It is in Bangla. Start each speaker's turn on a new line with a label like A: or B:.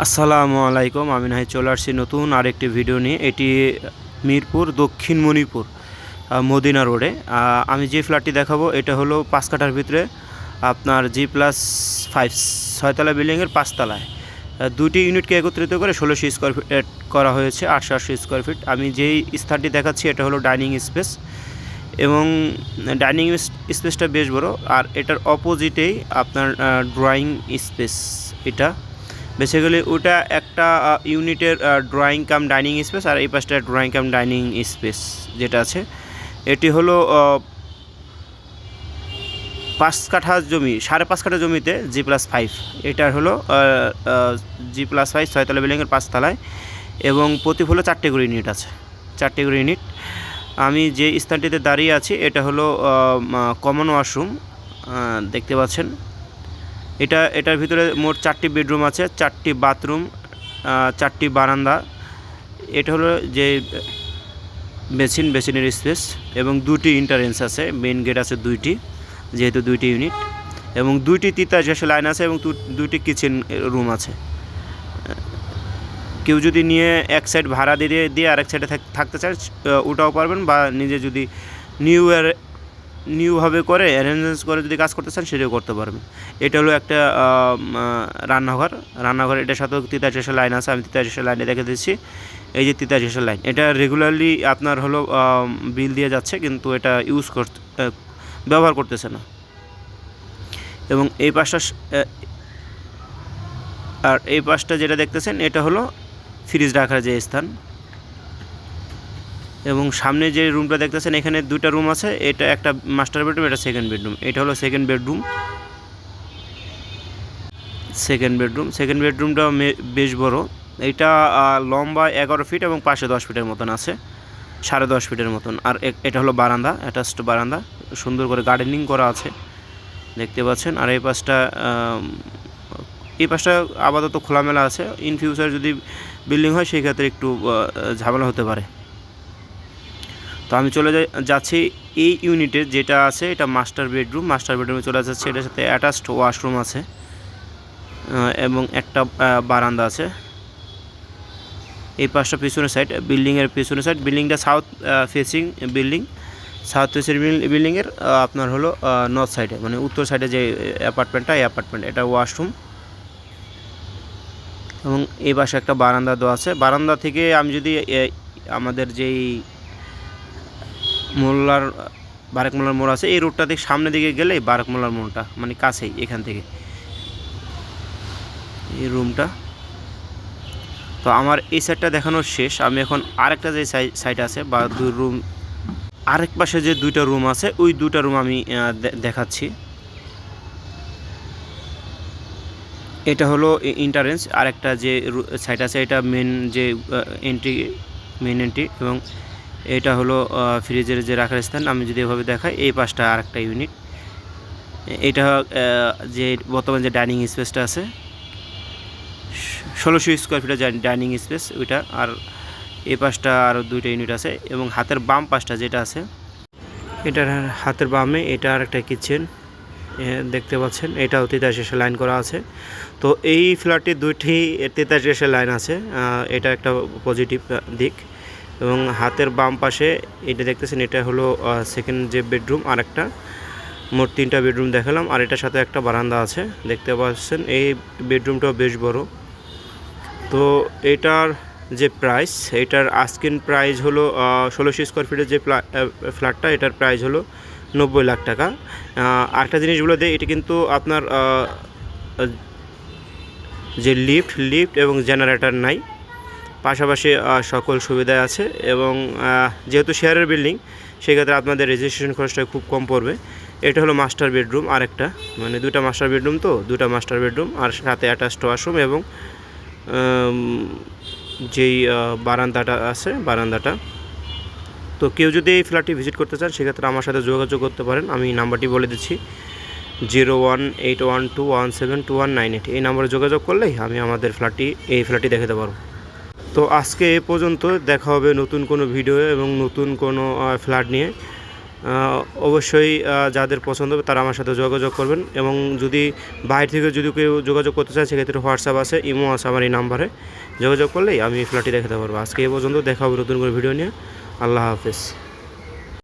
A: আসসালামু আলাইকুম। আমি নাহি চলে আসছি নতুন আরেকটি ভিডিও নিয়ে। এটি মিরপুর দক্ষিণ মণিপুর মদিনা রোডে। আমি যে ফ্ল্যাটটি দেখাবো এটা হলো 5 কাঠার ভিতরে আপনার G+5 ছয়তলা বিল্ডিংয়ের 5 তলায় দুটি ইউনিটকে একত্রিত করে 1600 স্কোয়ার ফিট করা হয়েছে, 880 স্কোয়ার ফিট। আমি যেই স্থানটি দেখাচ্ছি এটা হলো ডাইনিং স্পেস, এবং ডাইনিং স্পেসটা বেশ বড়। আর এটার অপোজিটেই আপনার ড্রয়িং স্পেস। এটা বেসিক্যালি ওটা একটা ইউনিটের ড্রয়িং কাম ডাইনিং স্পেস, আর এই পাশটা ড্রয়িং কাম ডাইনিং স্পেস যেটা আছে এটি হলো 5 কাঠা জমি, 5.5 কাঠা জমিতে G+5। এটার হলো G+5 ছয়তলা বিল্ডিংয়ের 5 তলায়, এবং প্রতি ফ্লোরে 4টে করে ইউনিট আছে, 4টে করে ইউনিট। আমি যে স্থানটিতে দাঁড়িয়ে আছি এটা হলো কমন ওয়াশরুম, দেখতে পাচ্ছেন। এটার ভিতরে মোট 4টি বেডরুম আছে, 4টি বাথরুম, 4টি বারান্দা। এটা হলো যে বেসিনের স্পেস, এবং 2টি এন্ট্রান্স আছে, মেইন গেট আছে 2টি, যেহেতু 2টি ইউনিট, এবং 2টি 83 লাইন আছে, এবং 2টি কিচেন রুম আছে। কেউ যদি নিয়ে এক সাইড ভাড়া দিয়ে আরেক সাইডে থাকতে চান ওটাও পারবেন, বা নিজে যদি নিউভাবে করে অ্যারেঞ্জমেন্টস করে যদি কাজ করতে চান সেটাও করতে পারবেন। এটা হলো একটা রান্নাঘর। এটার সাথেও 83 লাইন আছে। আমি 83 লাইনে দেখে দিচ্ছি, এই যে 83 লাইন। এটা রেগুলারলি আপনার হলো বিল দিয়ে যাচ্ছে, কিন্তু এটা ব্যবহার করতেছে না। এবং এই পাশটা যেটা দেখতেছেন এটা হলো ফ্রিজ রাখার যে স্থান, এবং সামনে যে রুমটা দেখতেছেন এখানে 2টা রুম আছে। এটা একটা মাস্টার বেডরুম, এটা সেকেন্ড বেডরুম। এটা হলো সেকেন্ড বেডরুমটা বেশ বড়। এটা লম্বা 11 ফিট এবং পাশে 10 ফিটের মতন আছে, 10.5 ফিটের মতন। আর এটা হলো বারান্দা, অ্যাটাচড বারান্দা, সুন্দর করে গার্ডেনিং করা আছে, দেখতে পাচ্ছেন। আর এই পাশটা আপাতত খোলামেলা আছে। ইন ফিউচার যদি বিল্ডিং হয় সেই ক্ষেত্রে একটু ঝামেলা হতে পারে। তো আমি চলে যাচ্ছি এই ইউনিটের যেটা আছে, এটা মাস্টার বেডরুমে চলে যাচ্ছে। এটার সাথে অ্যাটাচড ওয়াশরুম আছে, এবং একটা বারান্দা আছে। এই পাশটা পিছনের সাইড, বিল্ডিংটা সাউথ ফেসিং বিল্ডিংয়ের আপনার হলো নর্থ সাইডে, মানে উত্তর সাইডে যে অ্যাপার্টমেন্ট, এটা ওয়াশরুম। এবং এই পাশে একটা বারান্দা দেওয়া আছে। বারান্দা থেকে আমি যদি আমাদের যেই বারেক মোল্লার মোড় আছে, এই রোডটা থেকে সামনের দিকে গেলে বারেক মোল্লার মোড়টা মানে কাছেই, এখান থেকে এই রুমটা। তো আমার এই সাইডটা দেখানোর শেষ। আমি এখন আরেকটা যে সাইড আছে বা রুম, আরেক পাশে যে 2টা রুম আছে, ওই 2টা রুম আমি দেখাচ্ছি। এটা হলো এন্ট্রান্স। আরেকটা যে সাইড আছে এটা মেন এন্ট্রি, এবং এটা হলো ফ্রিজের যে রাখার স্থান। আমি যদি এভাবে দেখাই, এই পাশটা আরেকটা ইউনিট। এটা যে বর্তমানে যে ডাইনিং স্পেসটা আছে 1600 স্কোয়ার ফিটের ডাইনিং স্পেস ওইটা। আর এই পাশটা আরও 2টা ইউনিট আছে, এবং হাতের বাম পাশটা যেটা আছে, এটার হাতের বামে এটা আর একটা কিচেন দেখতে পাচ্ছেন। এটাও 83 লাইন করা আছে। তো এই ফ্ল্যাটে 2টি 83 লাইন আছে, এটা একটা পজিটিভ দিক। এবং হাতের বাম পাশে এটা দেখতেছেন, এটা হলো সেকেন্ড যে বেডরুম, আর একটা, মোট 3টা বেডরুম দেখালাম। আর এটার সাথে একটা বারান্দা আছে, দেখতে পাচ্ছেন। এই বেডরুমটাও বেশ বড়। তো এটার যে প্রাইস, এটার আস্কিং প্রাইস হলো 1600 স্কোয়ার ফিটের যে ফ্ল্যাটটা, এটার প্রাইস হলো 90 লাখ টাকা। আরেকটা জিনিসগুলো দেয়, এটা কিন্তু আপনার যে লিফট এবং জেনারেটর নাই, পাশাপাশি সকল সুবিধা আছে। এবং যেহেতু শেয়ারের বিল্ডিং, সেক্ষেত্রে আপনাদের রেজিস্ট্রেশন খরচটা খুব কম পড়বে। এটা হলো মাস্টার বেডরুম, আরেকটা, মানে 2টা মাস্টার বেডরুম, তো 2টা মাস্টার বেডরুম, আর সাথে অ্যাটাচড ওয়াশরুম, এবং যেই বারান্দাটা আছে, বারান্দাটা। তো কেউ যদি এই ফ্ল্যাটটি ভিজিট করতে চান সেক্ষেত্রে আমার সাথে যোগাযোগ করতে পারেন। আমি নাম্বারটি বলে দিচ্ছি, 018121721988। এই নাম্বারে যোগাযোগ করলেই আমি আমাদের এই ফ্ল্যাটটি দেখাতে পারবো। তো আজকে এ পর্যন্ত, দেখা হবে নতুন কোনো ভিডিও এবং নতুন কোনো ফ্ল্যাট নিয়ে। অবশ্যই যাদের পছন্দ হবে তারা আমার সাথে যোগাযোগ করবেন, এবং যদি বাইরে থেকে যদি কেউ যোগাযোগ করতে চায় সেক্ষেত্রে হোয়াটসঅ্যাপ আছে, ইমো আছে আমার এই নাম্বারে, যোগাযোগ করলেই আমি ফ্ল্যাটটি দেখাতে পারবো। আজকে এই পর্যন্ত, দেখা হবে নতুন করে ভিডিও নিয়ে। আল্লাহ হাফেজ।